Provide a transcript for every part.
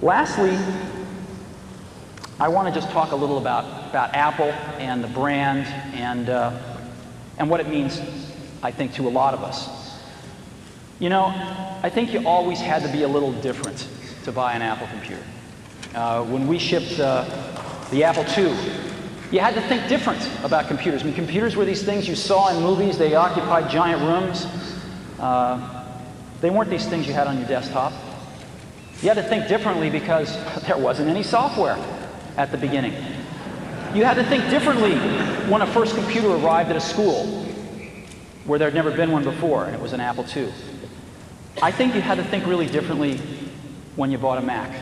Lastly, I want to just talk a little about Apple and the brand and what it means, I think, to a lot of us. You know, I think you always had to be a little different to buy an Apple computer. When we shipped the Apple II, you had to think different about computers. I mean, computers were these things you saw in movies. They occupied giant rooms. They weren't these things you had on your desktop. You had to think differently because there wasn't any software at the beginning. You had to think differently when a first computer arrived at a school where there had never been one before, and it was an Apple II. I think you had to think really differently when you bought a Mac.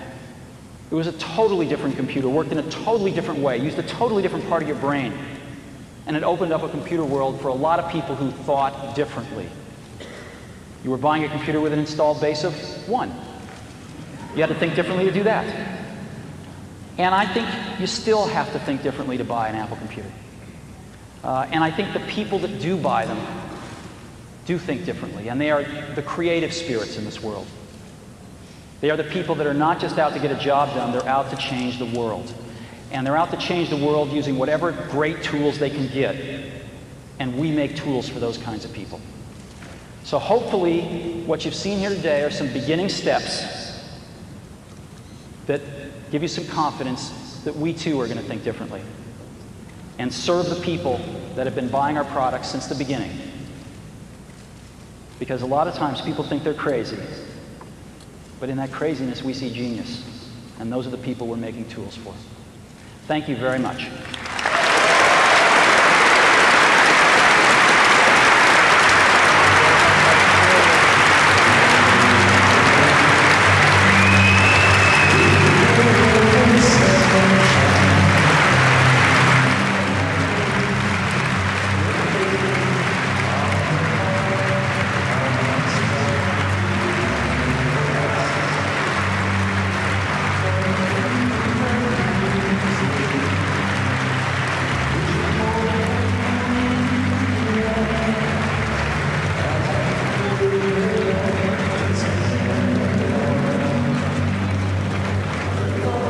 It was a totally different computer, worked in a totally different way, used a totally different part of your brain, and it opened up a computer world for a lot of people who thought differently. You were buying a computer with an installed base of 1. You had to think differently to do that. And I think you still have to think differently to buy an Apple computer. And I think the people that do buy them do think differently, and they are the creative spirits in this world. They are the people that are not just out to get a job done, they're out to change the world. And they're out to change the world using whatever great tools they can get. And we make tools for those kinds of people. So hopefully, what you've seen here today are some beginning steps that give you some confidence that we too are going to think differently and serve the people that have been buying our products since the beginning. Because a lot of times people think they're crazy, but in that craziness we see genius, and those are the people we're making tools for. Thank you very much.